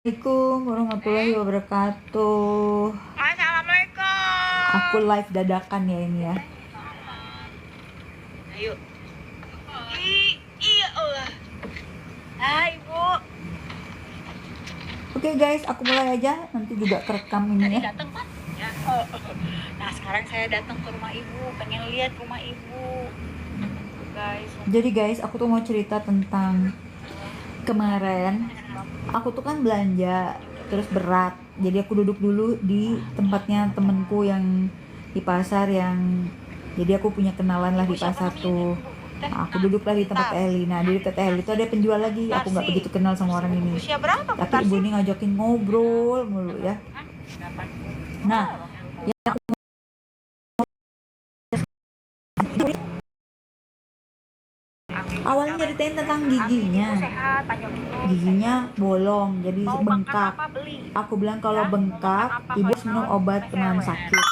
Assalamualaikum warahmatullahi wabarakatuh. Assalamualaikum. Aku live dadakan ya ini ya. Ayo. Iya Allah. Hai Bu. Oke guys, aku mulai aja. Nanti juga kerekam ini Tadi ya. datang kan? Ya. Nah sekarang saya datang ke rumah Ibu, pengen lihat rumah Ibu. Guys. Jadi guys, aku tuh mau cerita tentang kemarin. Aku tuh kan belanja terus berat. Jadi aku duduk dulu di tempatnya temenku yang di pasar yang jadi aku punya kenalan lah di pasar tuh. Nah, aku duduklah di tempat Eli. Nah, di dekat Eli itu ada penjual lagi. Aku nggak begitu kenal sama orang ini. Usia berapa Bu Tapi ibu ini ngajakin ngobrol mulu ya. Nah, yang awalnya ceritain tentang giginya. Giginya bolong, jadi bengkak. Aku bilang kalau bengkak, ibu harus minum obat penenang sakit.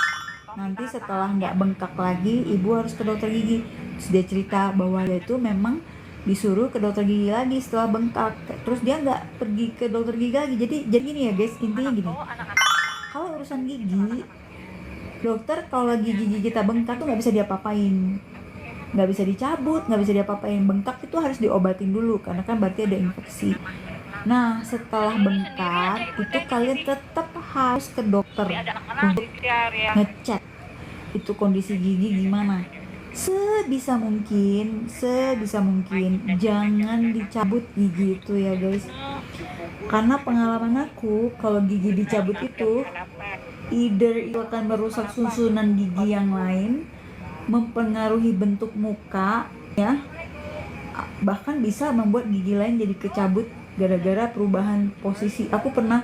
Nanti setelah nggak bengkak lagi, ibu harus ke dokter gigi. Terus dia cerita bahwa dia itu memang disuruh ke dokter gigi lagi setelah bengkak. Terus dia nggak pergi ke dokter gigi lagi. Jadi gini ya guys, intinya gini. Kalau urusan gigi, dokter kalau lagi gigi kita bengkak tuh nggak bisa diapa-apain, nggak bisa dicabut, nggak bisa diapa-apain. Bengkak itu harus diobatin dulu karena kan berarti ada infeksi. Nah, setelah bengkak itu kalian tetap harus ke dokter untuk ngecek itu kondisi gigi gimana. Sebisa mungkin jangan dicabut gigi itu ya guys. Karena pengalaman aku, kalau gigi dicabut itu either itu akan merusak susunan gigi yang lain, mempengaruhi bentuk muka ya, bahkan bisa membuat gigi lain jadi kecabut gara-gara perubahan posisi. Aku pernah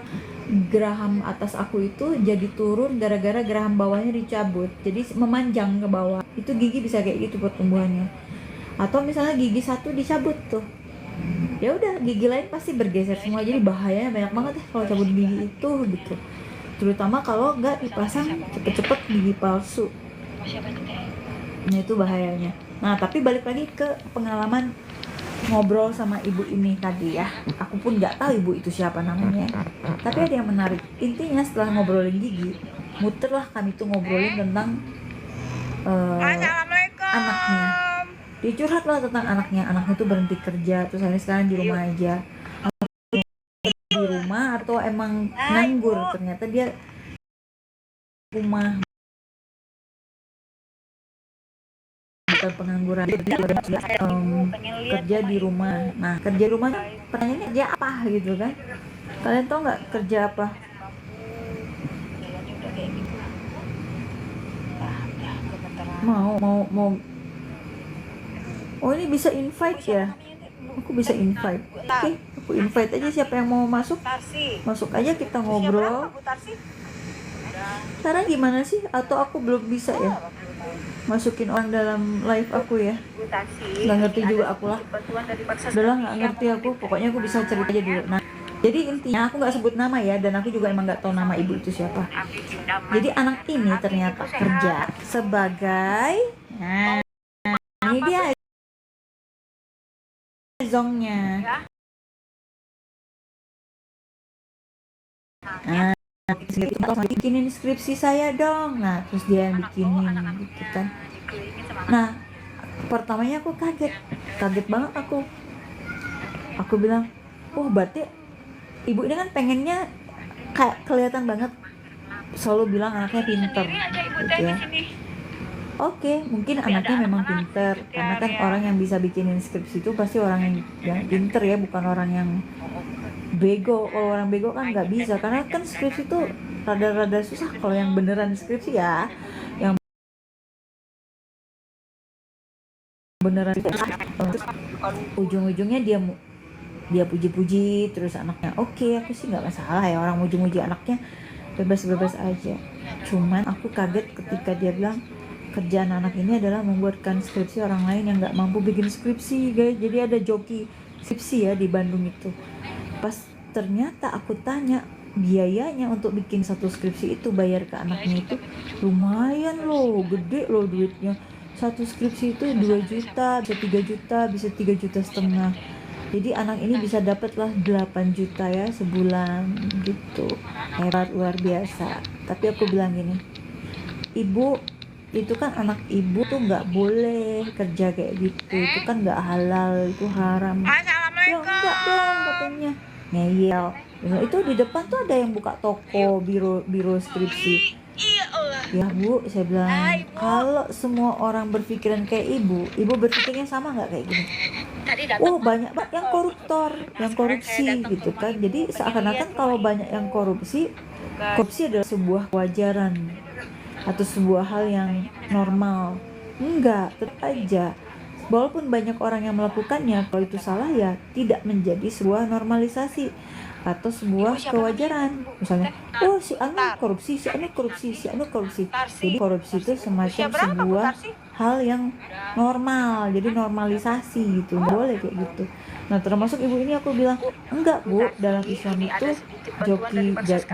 geraham atas aku itu jadi turun gara-gara geraham bawahnya dicabut, jadi memanjang ke bawah. Itu gigi bisa kayak gitu pertumbuhannya. Atau misalnya gigi satu dicabut tuh, ya udah gigi lain pasti bergeser semua, jadi bahayanya banyak banget ya kalau cabut gigi itu gitu. Terutama kalau nggak dipasang cepet-cepet gigi palsu. Nah itu bahayanya. Nah tapi balik lagi ke pengalaman ngobrol sama ibu ini tadi ya. Aku pun nggak tahu ibu itu siapa namanya. Tapi ada yang menarik. Intinya setelah ngobrolin gigi, muterlah kami tuh ngobrolin tentang anaknya. Dia curhat lah tentang anaknya. Anaknya tuh berhenti kerja, terus akhirnya sekarang di rumah aja. Di rumah atau emang nganggur? Ternyata dia rumah, bukan pengangguran. Kerja di rumah. Nah kerja di rumah pertanyaannya kerja apa gitu kan. Kalian tau nggak kerja apa? Mau oh ini bisa invite ya. Aku bisa invite. Oke, aku invite aja siapa yang mau masuk. Masuk aja, kita ngobrol. Sekarang gimana sih? Atau aku belum bisa ya masukin orang dalam live aku ya? Nggak ngerti juga aku lah. Udahlah, nggak ngerti aku. Pokoknya aku bisa cerita aja dulu. Nah, jadi intinya aku nggak sebut nama ya, dan aku juga emang nggak tahu nama ibu itu siapa. Jadi anak ini ternyata kerja sebagai, nah ini dia zongnya. Nah, bikinin skripsi saya dong. Nah terus dia yang bikinin gitu kan. Nah pertamanya aku kaget banget aku bilang, oh berarti ibu ini kan pengennya kayak kelihatan banget, selalu bilang anaknya pinter gitu ya. Oke, mungkin anaknya memang pinter, karena kan orang yang bisa bikinin skripsi itu pasti orang yang pinter ya, bukan orang yang bego. Kalau orang bego kan nggak bisa, karena kan skripsi itu rada-rada susah. Kalau yang beneran skripsi ya, yang beneran ujung-ujungnya dia puji-puji terus anaknya. Oke, aku sih nggak masalah ya orang muji-muji anaknya, bebas-bebas aja. Cuman aku kaget ketika dia bilang kerjaan anak ini adalah membuatkan skripsi orang lain yang nggak mampu bikin skripsi guys. Jadi ada joki skripsi ya di Bandung itu. Pas ternyata aku tanya biayanya untuk bikin satu skripsi itu, bayar ke anaknya itu lumayan loh, gede loh duitnya. Satu skripsi itu 2 juta, bisa 3 juta, bisa 3,5 juta. Jadi anak ini bisa dapatlah 8 juta ya sebulan gitu. Hebat, luar biasa. Tapi aku bilang gini, ibu itu kan anak ibu tuh nggak boleh kerja kayak gitu, itu kan nggak halal, itu haram. Ya enggak dong katanya, ngeyel. Itu di depan tuh ada yang buka toko biro skripsi. Iya Allah. Ya bu, saya bilang, Hai, Bu. kalau semua orang berpikiran kayak ibu berpikirnya sama nggak kayak gini? Tadi datang. Banyak banget yang koruptor, yang korupsi gitu kan. Jadi seakan-akan kalau banyak yang korupsi adalah sebuah kewajaran atau sebuah hal yang normal. Enggak, tetap aja. Walaupun banyak orang yang melakukannya, kalau itu salah ya tidak menjadi sebuah normalisasi atau sebuah kewajaran. Misalnya, si anu korupsi, si anu korupsi, si anu korupsi. Jadi korupsi itu semacam sebuah hal yang normal, jadi normalisasi gitu, boleh kayak gitu. Nah termasuk ibu ini aku bilang, enggak bu, dalam Islam itu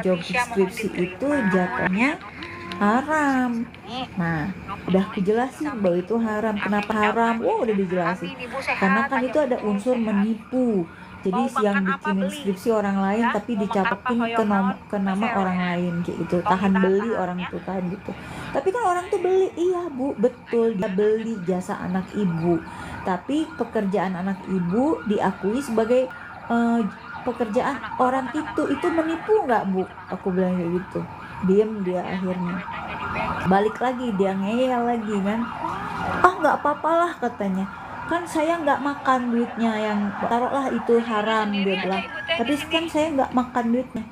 job skripsi itu jatuhnya haram. Nah udah aku jelasin bahwa itu haram. Kenapa haram? Udah dijelasin, karena kan itu ada unsur menipu. Jadi yang bikinin skripsi orang lain tapi dicapakin ke nama orang lain kayak gitu, tahan beli orang itu kan gitu. Tapi kan orang tuh beli, iya bu, betul, dia beli jasa anak ibu. Tapi pekerjaan anak ibu diakui sebagai pekerjaan orang itu menipu nggak bu? Aku bilang kayak gitu. Diem dia, akhirnya balik lagi dia ngeyel lagi kan. Nggak apa-apalah katanya, kan saya nggak makan duitnya, yang taruhlah itu haram dia bilang, tapi kan saya nggak makan duitnya.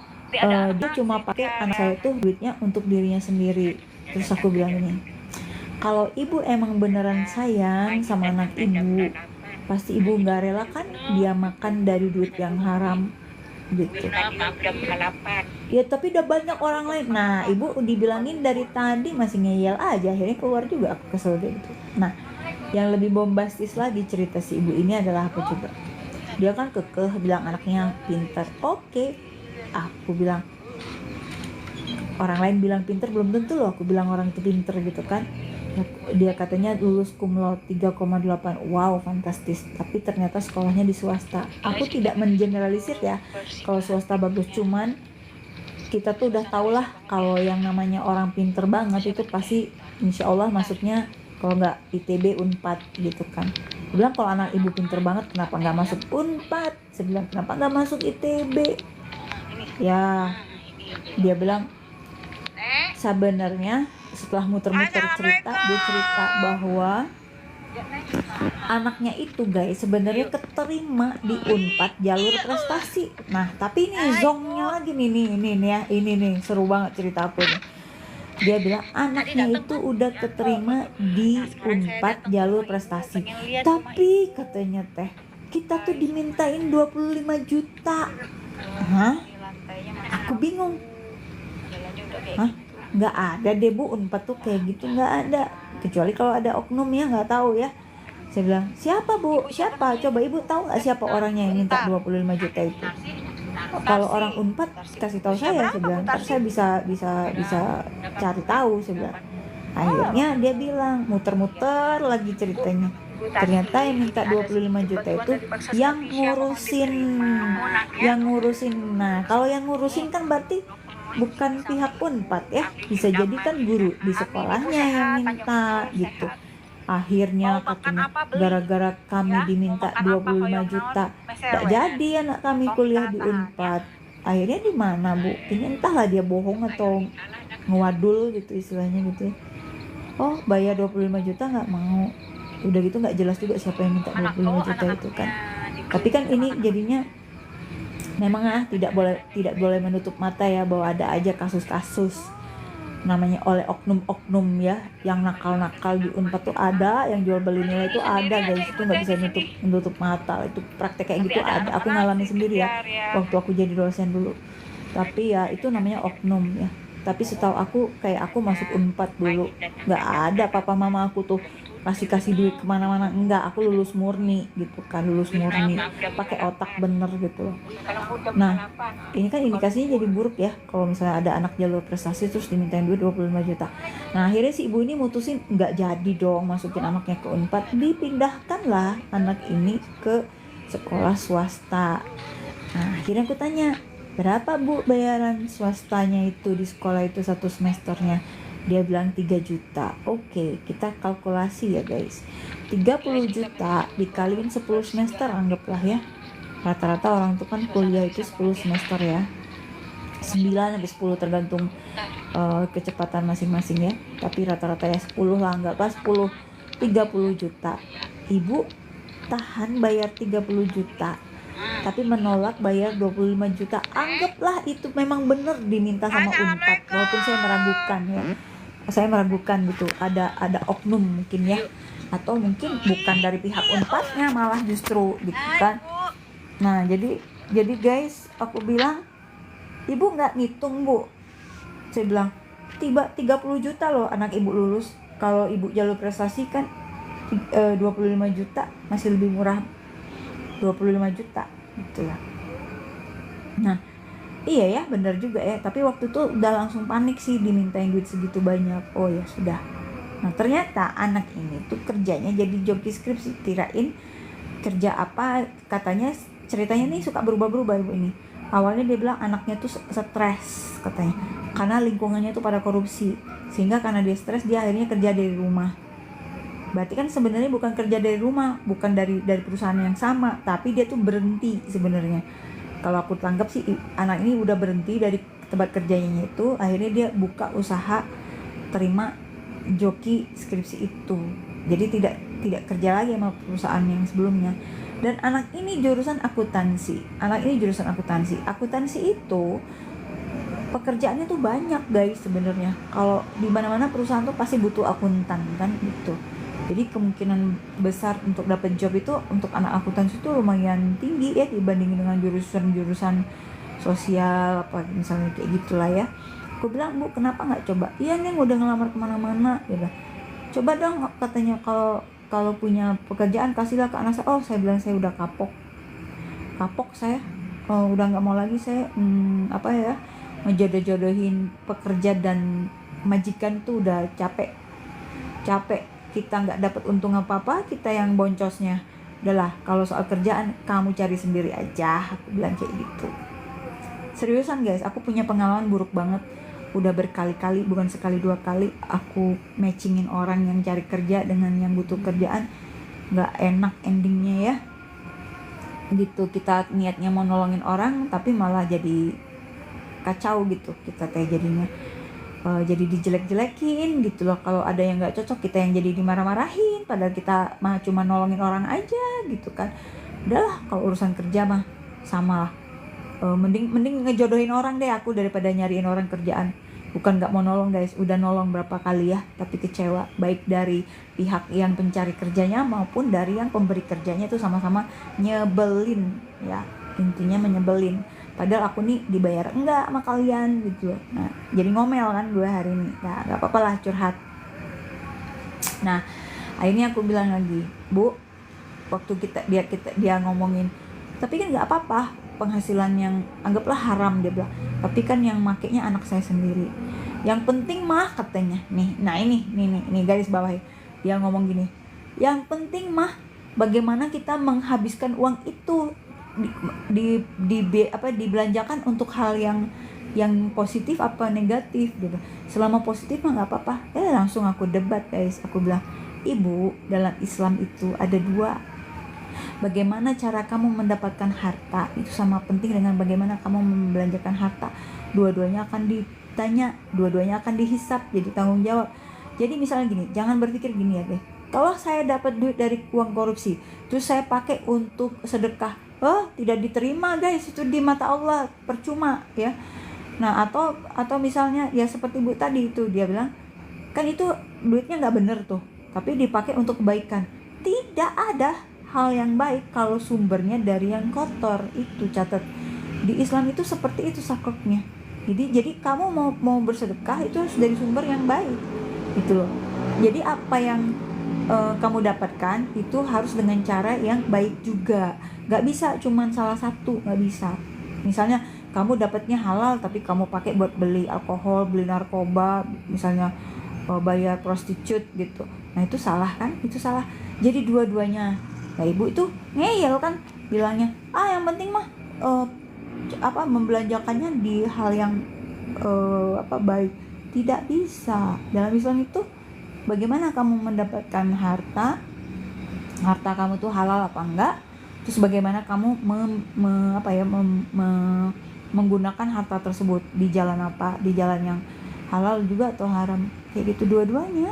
Dia cuma pakai anak saya tuh duitnya untuk dirinya sendiri. Terus aku bilang ini, kalau ibu emang beneran sayang sama anak ibu, pasti ibu nggak rela kan dia makan dari duit yang haram gitu. Ya tapi udah banyak orang lain. Nah ibu dibilangin dari tadi masih ngeyel aja, akhirnya keluar juga. Aku kesel gitu. Nah yang lebih bombastis lagi cerita si ibu ini adalah apa coba? Dia kan kekeh bilang anaknya pintar. Oke, aku bilang orang lain bilang pintar belum tentu loh aku bilang orang itu pintar gitu kan. Dia katanya lulus cum laude 3,8. Wow, fantastis. Tapi ternyata sekolahnya di swasta. Aku tidak mengeneralisir ya kalau swasta bagus, cuman kita tuh udah tau lah kalau yang namanya orang pinter banget itu pasti insya Allah masuknya kalau nggak ITB Unpad gitu kan. Dia bilang kalau anak ibu pinter banget kenapa nggak masuk Unpad? Saya bilang kenapa nggak masuk ITB? Ya dia bilang sebenarnya setelah muter-muter cerita, dia cerita bahwa anaknya itu guys sebenarnya keterima di Unpad jalur prestasi. Nah tapi ini zongnya lagi ini seru banget cerita aku nih. Dia bilang anaknya itu udah keterima di Unpad jalur prestasi, tapi katanya teh kita tuh dimintain 25 juta. Aku bingung. Nggak ada deh bu, Unpad tuh kayak gitu nggak ada, kecuali kalau ada oknum ya, nggak tahu ya. Saya bilang siapa bu, siapa, coba ibu tahu nggak siapa orangnya yang minta 25 juta itu? Kalau orang Unpad kasih tahu saya bilang ntar saya bisa cari tahu. Saya bilang akhirnya dia bilang muter-muter lagi ceritanya, ternyata yang minta 25 juta itu yang ngurusin. Nah kalau yang ngurusin kan berarti bukan pihak Unpad ya, bisa jadi kan guru di sekolahnya yang minta gitu. Akhirnya katanya gara-gara kami diminta 25 juta gak jadi anak kami kuliah di Unpad. Akhirnya di mana bu? Ini entahlah dia bohong atau ngewadul gitu istilahnya gitu ya. Bayar 25 juta nggak mau. Udah gitu nggak jelas juga siapa yang minta 25 juta itu kan. Tapi kan ini jadinya memang tidak boleh menutup mata ya bahwa ada aja kasus-kasus namanya oleh oknum-oknum ya, yang nakal-nakal di Unpad tuh ada, yang jual beli nilai itu ada guys, itu nggak bisa menutup mata, itu praktek kayak gitu ada, aku ngalamin sendiri ya waktu aku jadi dosen dulu. Tapi ya itu namanya oknum ya. Tapi setahu aku kayak aku masuk Unpad dulu nggak ada papa mama aku tuh kasih duit kemana-mana, enggak, aku lulus murni gitu kan, lulus murni pakai otak bener gitu loh. Nah ini kan indikasinya jadi buruk ya kalau misalnya ada anak jalur prestasi terus dimintain duit 25 juta. Nah akhirnya si ibu ini mutusin nggak jadi dong masukin anaknya ke Unpad, dipindahkanlah anak ini ke sekolah swasta. Nah akhirnya aku tanya, berapa bu bayaran swastanya itu di sekolah itu satu semesternya? Dia bilang 3 juta. Oke, kita kalkulasi ya guys, 30 juta dikaliin 10 semester, anggaplah ya, rata-rata orang tuh kan kuliah itu 10 semester ya, 9 sampai 10 tergantung kecepatan masing-masing ya, tapi rata-rata ya 10 lah, anggaplah 10, 30 juta. Ibu tahan bayar 30 juta tapi menolak bayar 25 juta. Anggaplah itu memang benar diminta sama Unpad, walaupun saya meragukan gitu, ada oknum mungkin ya, atau mungkin bukan dari pihak Unpadnya malah justru gitu kan. Nah jadi guys, aku bilang, ibu nggak ngitung bu? Saya bilang, 30 juta loh anak ibu lulus, kalau ibu jalur prestasi kan 25 juta, masih lebih murah 25 juta gitu lah. Nah iya ya, benar juga ya, tapi waktu itu udah langsung panik sih dimintain duit segitu banyak. Oh ya sudah. Nah ternyata anak ini tuh kerjanya jadi joki skripsi. Kirain kerja apa, katanya ceritanya nih suka berubah-berubah ibu ini. Awalnya dia bilang anaknya tuh stres katanya, karena lingkungannya tuh pada korupsi, sehingga karena dia stres dia akhirnya kerja dari rumah. Berarti kan sebenarnya bukan kerja dari rumah, bukan dari perusahaan yang sama, tapi dia tuh berhenti sebenarnya. Kalau aku tangkap sih anak ini udah berhenti dari tempat kerjanya itu, akhirnya dia buka usaha terima joki skripsi itu. Jadi tidak kerja lagi sama perusahaan yang sebelumnya. Dan anak ini jurusan akuntansi. Akuntansi itu pekerjaannya tuh banyak guys sebenarnya. Kalau di mana-mana perusahaan tuh pasti butuh akuntan kan gitu. Jadi kemungkinan besar untuk dapat job itu untuk anak akuntansi itu lumayan tinggi ya dibandingin dengan jurusan sosial apa misalnya kayak gitulah ya. Aku bilang, bu kenapa nggak coba? Iya nih udah ngelamar kemana-mana ya. Coba dong katanya, kalau punya pekerjaan kasihlah ke anak saya. Oh saya bilang saya udah kapok saya, udah nggak mau lagi saya ngejodoh-jodohin pekerja dan majikan tuh udah capek. Kita nggak dapat untung apa-apa, kita yang boncosnya. Udahlah, kalau soal kerjaan kamu cari sendiri aja, aku bilang kayak gitu. Seriusan guys, aku punya pengalaman buruk banget. Udah berkali-kali, bukan sekali dua kali, aku matchingin orang yang cari kerja dengan yang butuh kerjaan. Nggak enak endingnya ya gitu. Kita niatnya mau nolongin orang tapi malah jadi kacau gitu, kita kayak jadinya jadi dijelek-jelekin gitu loh. Kalau ada yang nggak cocok, kita yang jadi dimarah-marahin, padahal kita mah cuma nolongin orang aja gitu kan. Udahlah, kalau urusan kerja mah sama lah, mending ngejodohin orang deh aku daripada nyariin orang kerjaan. Bukan nggak mau nolong guys, udah nolong berapa kali ya, tapi kecewa, baik dari pihak yang pencari kerjanya maupun dari yang pemberi kerjanya tuh sama-sama nyebelin ya, intinya menyebelin. Padahal aku nih dibayar enggak sama kalian gitu. Nah jadi ngomel kan gue hari ini. Nah gak apa-apa lah curhat. Nah akhirnya aku bilang lagi, bu, waktu dia ngomongin, tapi kan gak apa-apa penghasilan yang anggaplah haram, dia bilang, tapi kan yang makainya anak saya sendiri. Yang penting mah katanya nih, nah ini garis bawah, dia ngomong gini, yang penting mah bagaimana kita menghabiskan uang itu dibelanjakan untuk hal yang positif apa negatif gitu. Selama positif mah nggak apa-apa. Langsung aku debat guys, aku bilang, ibu, dalam Islam itu ada dua, bagaimana cara kamu mendapatkan harta itu sama penting dengan bagaimana kamu membelanjakan harta. Dua-duanya akan ditanya, dua-duanya akan dihisap, jadi tanggung jawab. Jadi misalnya gini, jangan berpikir gini ya deh, kalau saya dapat duit dari uang korupsi terus saya pakai untuk sedekah, tidak diterima guys, itu di mata Allah percuma ya. Nah atau misalnya ya seperti Bu tadi itu, dia bilang kan itu duitnya nggak bener tuh, tapi dipakai untuk kebaikan. Tidak ada hal yang baik kalau sumbernya dari yang kotor. Itu catat, di Islam itu seperti itu sakleknya. Jadi kamu mau bersedekah itu harus dari sumber yang baik gitu loh. Jadi apa yang kamu dapatkan itu harus dengan cara yang baik juga. Gak bisa cuman salah satu, gak bisa. Misalnya kamu dapatnya halal tapi kamu pakai buat beli alkohol, beli narkoba, misalnya bayar prostitut gitu. Nah itu salah kan? Itu salah. Jadi dua-duanya. Nah ibu itu ngeyel kan, bilangnya yang penting mah membelanjakannya di hal yang baik. Tidak bisa. Dalam Islam itu bagaimana kamu mendapatkan harta kamu tuh halal apa enggak, terus bagaimana kamu menggunakan harta tersebut di jalan apa, di jalan yang halal juga atau haram, kayak gitu. Dua-duanya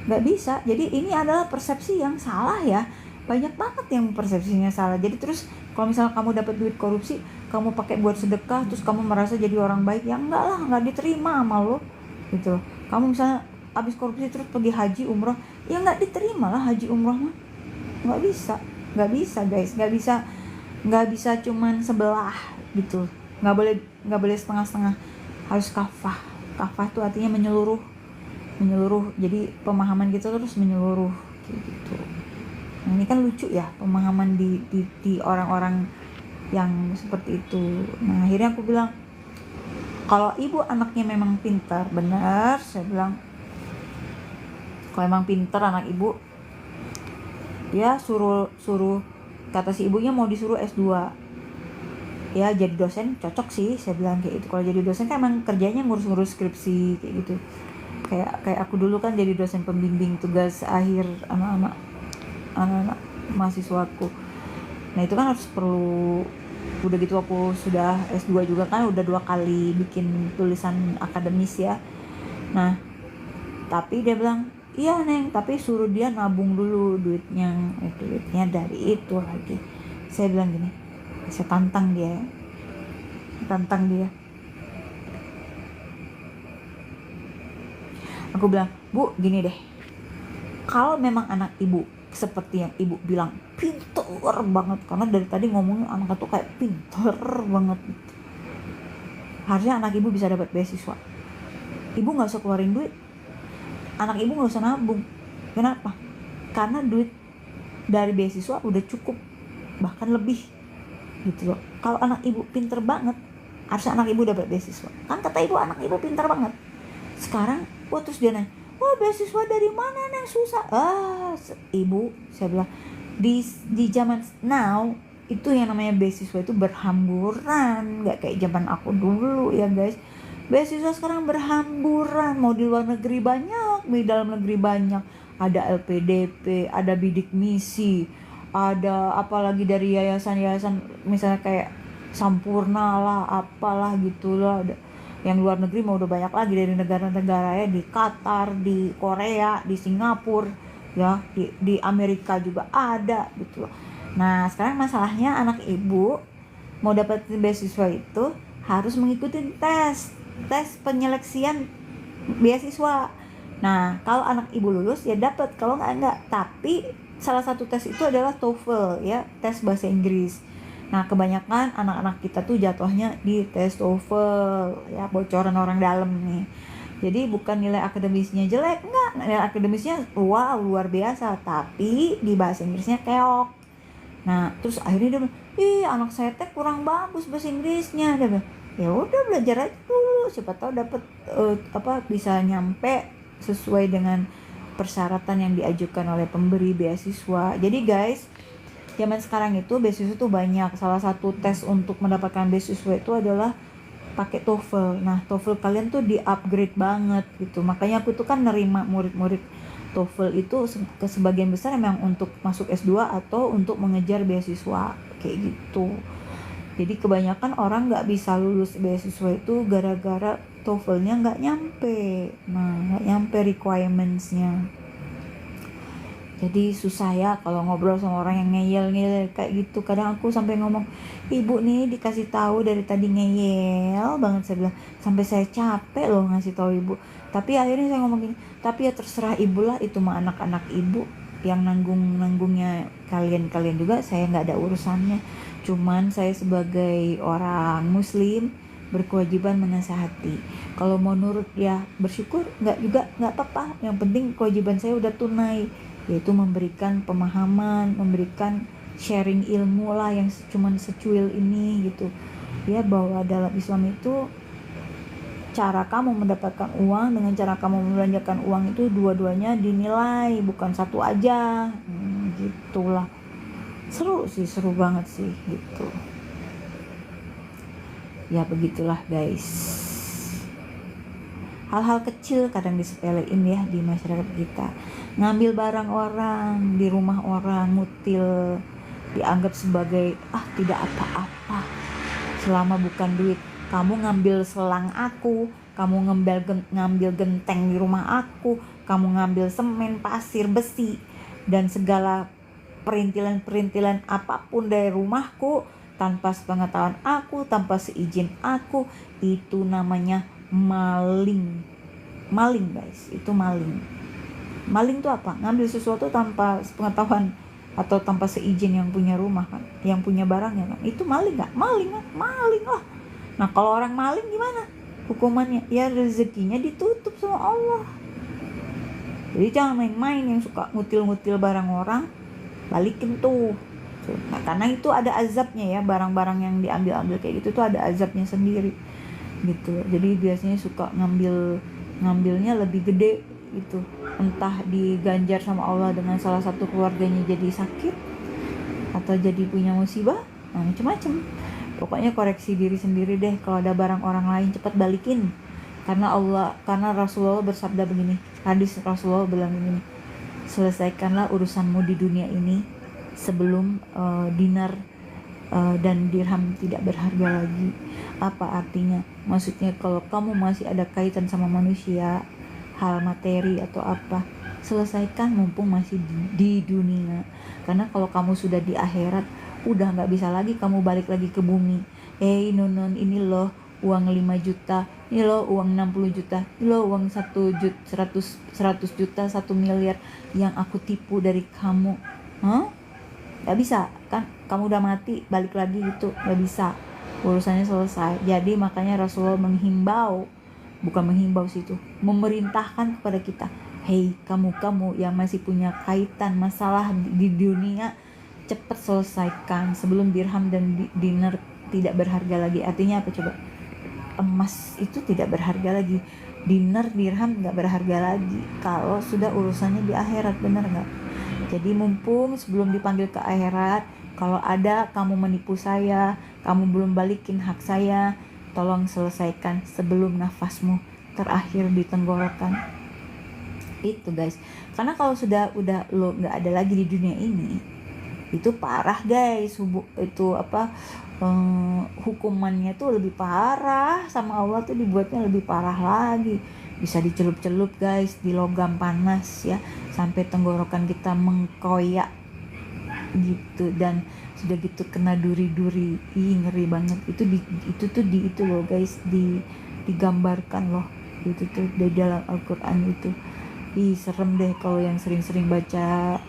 nggak bisa. Jadi ini adalah persepsi yang salah ya, banyak banget yang persepsinya salah. Jadi terus kalau misalnya kamu dapat duit korupsi, kamu pakai buat sedekah, terus kamu merasa jadi orang baik, ya enggak lah, nggak diterima sama lo gitu. Kamu misalnya habis korupsi terus pergi haji umroh, ya nggak diterima lah haji umroh mah. Nggak bisa guys, nggak bisa cuman sebelah gitu, nggak boleh setengah-setengah, harus kafah tuh artinya menyeluruh. Jadi pemahaman kita terus menyeluruh kayak gitu. Nah, ini kan lucu ya pemahaman di orang-orang yang seperti itu. Nah, akhirnya aku bilang, kalau ibu anaknya memang pintar, benar, saya bilang, kalau memang pintar anak ibu, ya suruh kata si ibunya mau disuruh S2 ya, jadi dosen cocok sih, saya bilang kayak itu. Kalau jadi dosen kan emang kerjanya ngurus skripsi kayak gitu, kayak aku dulu kan jadi dosen pembimbing tugas akhir anak-anak mahasiswaku. Nah itu kan harus perlu, udah gitu aku sudah S2 juga kan, udah 2 kali bikin tulisan akademis ya. Nah tapi dia bilang, iya Neng, tapi suruh dia nabung dulu duitnya dari itu lagi. Saya bilang gini, saya tantang dia. Aku bilang, Bu, gini deh, kalau memang anak ibu seperti yang ibu bilang pinter banget, karena dari tadi ngomongin anak itu kayak pinter banget, harusnya anak ibu bisa dapat beasiswa. Ibu nggak usah keluarin duit, anak ibu nggak usah nabung. Kenapa? Karena duit dari beasiswa udah cukup, bahkan lebih gitu loh. Kalau anak ibu pinter banget, harusnya anak ibu dapat beasiswa. Kan kata ibu, anak ibu pinter banget. Sekarang terus dia nanya, beasiswa dari mana Neng, susah. Ibu, saya bilang, di zaman now itu yang namanya beasiswa itu berhamburan, nggak kayak zaman aku dulu ya guys. Beasiswa sekarang berhamburan, mau di luar negeri banyak, di dalam negeri banyak. Ada LPDP, ada bidik misi, ada apalagi dari yayasan-yayasan misalnya kayak Sampurna lah, apalah gitulah. Yang luar negeri mau udah banyak lagi, dari negara-negara ya, di Qatar, di Korea, di Singapura ya, di Amerika juga ada gitu loh. Nah sekarang masalahnya anak ibu mau dapat beasiswa itu harus mengikuti tes penyeleksian beasiswa. Nah kalau anak ibu lulus ya dapat, kalau enggak. Tapi salah satu tes itu adalah TOEFL ya, tes bahasa Inggris. Nah kebanyakan anak-anak kita tuh jatuhnya di tes TOEFL ya, bocoran orang dalam nih. Jadi bukan nilai akademisnya jelek, enggak, nilai akademisnya wow luar biasa, tapi di bahasa Inggrisnya keok. Nah terus akhirnya dia bilang, anak saya teh kurang bagus bahasa Inggrisnya. Dia bilang, ya udah belajar aja dulu, siapa tahu dapat bisa nyampe sesuai dengan persyaratan yang diajukan oleh pemberi beasiswa. Jadi guys, zaman sekarang itu beasiswa tuh banyak. Salah satu tes untuk mendapatkan beasiswa itu adalah pakai TOEFL. Nah TOEFL kalian tuh di upgrade banget gitu. Makanya aku tuh kan nerima murid-murid TOEFL itu ke sebagian besar memang untuk masuk S2 atau untuk mengejar beasiswa kayak gitu. Jadi kebanyakan orang nggak bisa lulus beasiswa itu gara-gara TOEFL-nya nggak nyampe. Nah nggak nyampe requirements-nya. Jadi susah ya kalau ngobrol sama orang yang ngeyel kayak gitu. Kadang aku sampai ngomong, ibu nih dikasih tahu dari tadi ngeyel banget, saya bilang, sampai saya capek loh ngasih tahu ibu. Tapi akhirnya saya ngomong gini, tapi ya terserah ibu lah, itu mah anak-anak ibu yang nanggungnya kalian juga, saya nggak ada urusannya. Cuman saya sebagai orang muslim berkewajiban menasihati. Kalau mau nurut ya bersyukur, nggak apa-apa. Yang penting kewajiban saya udah tunai, yaitu memberikan pemahaman, memberikan sharing ilmu lah yang cuman secuil ini gitu ya, bahwa dalam Islam itu cara kamu mendapatkan uang dengan cara kamu membelanjakan uang itu dua-duanya dinilai, bukan satu aja. Gitulah. seru banget sih gitu. Ya begitulah guys, hal-hal kecil kadang disepelein ya di masyarakat kita. Ngambil barang orang, di rumah orang, ngutil, dianggap sebagai tidak apa-apa selama bukan duit. Kamu ngambil selang aku, kamu ngambil genteng di rumah aku, kamu ngambil semen, pasir, besi, dan segala perintilan-perintilan apapun dari rumahku tanpa sepengetahuan aku, tanpa seizin aku, itu namanya maling. Maling guys, itu maling. Maling itu apa? Ngambil sesuatu tanpa sepengetahuan atau tanpa seizin yang punya rumah kan, yang punya barangnya kan, itu maling nggak? Maling kan? Maling lah. Nah kalau orang maling gimana hukumannya? Ya rezekinya ditutup sama Allah. Jadi jangan main-main yang suka ngutil-ngutil barang orang, balikin tuh. Nah, karena itu ada azabnya ya, barang-barang yang diambil-ambil kayak gitu tuh ada azabnya sendiri gitu. Jadi biasanya suka ngambilnya lebih gede itu, entah diganjar sama Allah dengan salah satu keluarganya jadi sakit atau jadi punya musibah, macam-macam. Pokoknya koreksi diri sendiri deh, kalau ada barang orang lain cepat balikin. Karena Rasulullah bersabda begini, hadis Rasulullah bilang begini, selesaikanlah urusanmu di dunia ini sebelum dinar dan dirham tidak berharga lagi. Apa artinya? Maksudnya kalau kamu masih ada kaitan sama manusia, hal materi atau apa, selesaikan mumpung masih di dunia. Karena kalau kamu sudah di akhirat, udah gak bisa lagi kamu balik lagi ke bumi. Nonon, ini loh uang 5 juta, ini loh uang 60 juta, ini loh uang 1 juta, 100 juta, 1 miliar yang aku tipu dari kamu. Gak bisa kan, kamu udah mati balik lagi gitu, gak bisa, urusannya selesai. Jadi makanya Rasulullah memerintahkan kepada kita, hei kamu yang masih punya kaitan masalah di dunia, cepat selesaikan sebelum dirham dan dinar tidak berharga lagi. Artinya apa coba? Emas itu tidak berharga lagi, dinar dirham gak berharga lagi kalau sudah urusannya di akhirat, bener gak? Jadi mumpung sebelum dipanggil ke akhirat, kalau ada kamu menipu saya, kamu belum balikin hak saya, tolong selesaikan sebelum nafasmu terakhir di tenggorokan. Itu guys, karena kalau udah lo gak ada lagi di dunia ini, itu parah guys. Hukumannya tuh lebih parah, sama Allah tuh dibuatnya lebih parah lagi. Bisa dicelup-celup guys di logam panas ya, sampai tenggorokan kita mengkoyak gitu, dan sudah gitu kena duri-duri. Ngeri banget. Itu loh guys, digambarkan loh itu tuh di dalam Al-Quran itu. Serem deh kalau yang sering-sering baca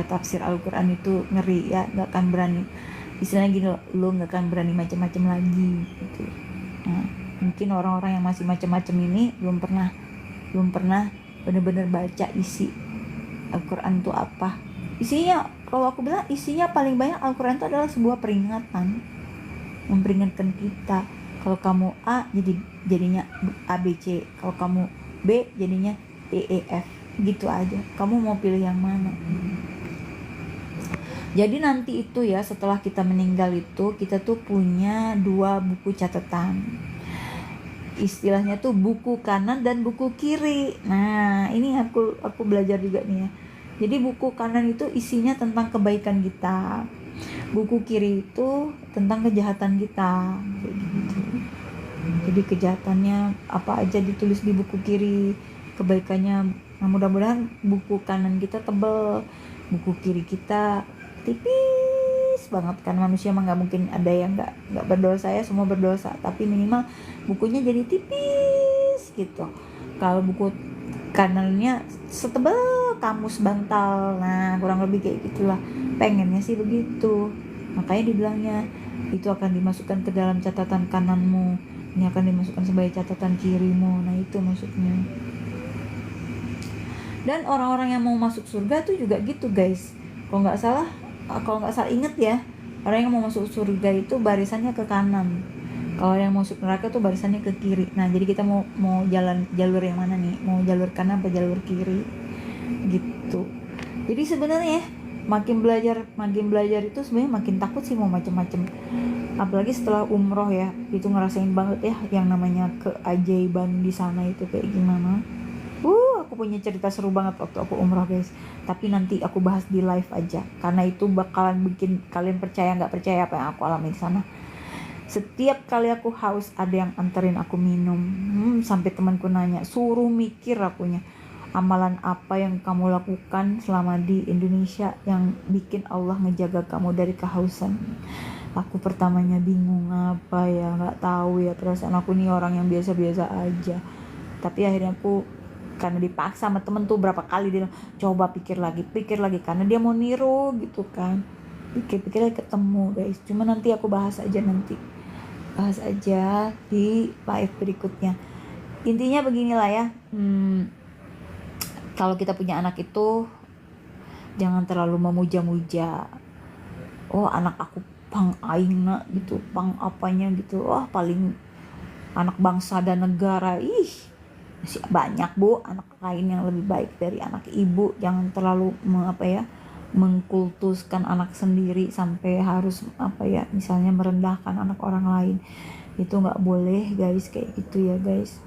tafsir Al-Quran itu, ngeri ya. Gak akan berani, istilahnya gini loh, lo gak akan berani macam-macam lagi gitu. Nah, mungkin orang-orang yang masih macam-macam ini belum pernah benar-benar baca isi Al-Quran itu apa isinya. Kalau aku bilang isinya paling banyak Al-Quran itu adalah sebuah peringatan, memperingatkan kita. Kalau kamu A jadinya ABC, kalau kamu B jadinya DEF, gitu aja. Kamu mau pilih yang mana? Jadi nanti itu ya, setelah kita meninggal itu, kita tuh punya 2 buku catatan. Istilahnya tuh buku kanan dan buku kiri. Nah, ini aku belajar juga nih ya. Jadi buku kanan itu isinya tentang kebaikan kita. Buku kiri itu tentang kejahatan kita. Kayak gitu. Jadi kejahatannya apa aja ditulis di buku kiri, kebaikannya. Nah, mudah-mudahan buku kanan kita tebel, buku kiri kita tipis banget. Kan manusia mah nggak mungkin ada yang nggak berdosa ya, semua berdosa, tapi minimal bukunya jadi tipis gitu. Kalau buku kanannya setebel kamus bantal, nah kurang lebih kayak gitulah, pengennya sih begitu. Makanya dibilangnya itu akan dimasukkan ke dalam catatan kananmu, ini akan dimasukkan sebagai catatan kirimu. Nah itu maksudnya. Dan orang-orang yang mau masuk surga tuh juga gitu guys. Kalau nggak salah inget ya, orang yang mau masuk surga itu barisannya ke kanan. Kalau yang masuk neraka tuh barisannya ke kiri. Nah jadi kita mau jalan jalur yang mana nih? Mau jalur kanan apa jalur kiri? Gitu. Jadi sebenarnya makin belajar itu sebenarnya makin takut sih mau macem-macem. Apalagi setelah umroh ya, itu ngerasain banget ya yang namanya keajaiban di sana itu kayak gimana. Aku punya cerita seru banget waktu aku umroh guys. Tapi nanti aku bahas di live aja, karena itu bakalan bikin kalian percaya nggak percaya apa yang aku alami di sana. Setiap kali aku haus ada yang anterin aku minum. Sampai temanku nanya, suruh mikir akunya. Amalan apa yang kamu lakukan selama di Indonesia yang bikin Allah ngejaga kamu dari kehausan? Aku pertamanya bingung apa ya, nggak tahu ya, perasaan aku nih orang yang biasa-biasa aja. Tapi akhirnya aku, karena dipaksa sama temen tuh berapa kali dia bilang, coba pikir lagi karena dia mau niru gitu kan. Pikir-pikir lagi ketemu guys. Cuma nanti aku bahas aja di live berikutnya. Intinya beginilah ya, kalau kita punya anak itu jangan terlalu memuja-muja. Oh anak aku pang aingna gitu, pang apanya gitu, paling anak bangsa dan negara. Masih banyak bu anak lain yang lebih baik dari anak ibu. Jangan terlalu mengkultuskan anak sendiri sampai harus misalnya merendahkan anak orang lain. Itu nggak boleh guys, kayak gitu ya guys.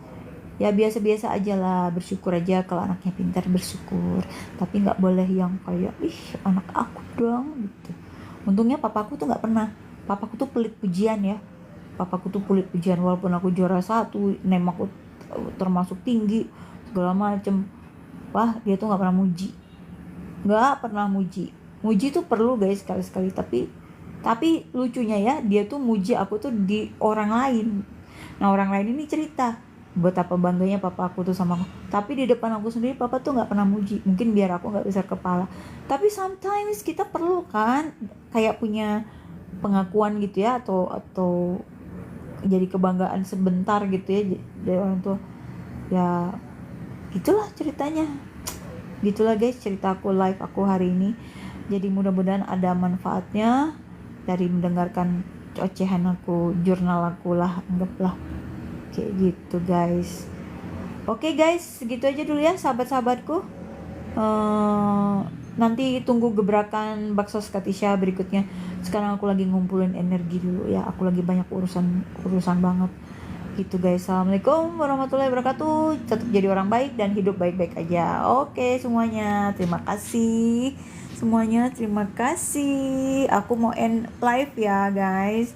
Ya biasa-biasa aja lah, bersyukur aja kalau anaknya pintar, bersyukur. Tapi nggak boleh yang kayak anak aku dong gitu. Untungnya papaku tuh nggak pernah. Papaku tuh pelit pujian ya. Walaupun aku juara 1, nem aku termasuk tinggi segala macem. Dia tuh nggak pernah muji. Muji tuh perlu guys sekali-sekali, tapi lucunya ya, dia tuh muji aku tuh di orang lain. Nah orang lain ini cerita betapa bangganya papa aku tuh sama aku, tapi di depan aku sendiri papa tuh nggak pernah muji. Mungkin biar aku nggak besar kepala, tapi sometimes kita perlu kan kayak punya pengakuan gitu ya, atau jadi kebanggaan sebentar gitu ya dari orang tua ya. Gitulah guys cerita aku, live aku hari ini. Jadi mudah-mudahan ada manfaatnya dari mendengarkan ocehan aku, jurnal aku lah, anggaplah kayak gitu guys. Oke guys, segitu aja dulu ya sahabat-sahabatku. Nanti tunggu gebrakan bakso Skatisha berikutnya. Sekarang aku lagi ngumpulin energi dulu ya, aku lagi banyak urusan banget gitu guys. Assalamualaikum warahmatullahi wabarakatuh. Tetap jadi orang baik dan hidup baik-baik aja. Oke semuanya, terima kasih. Aku mau end live ya guys.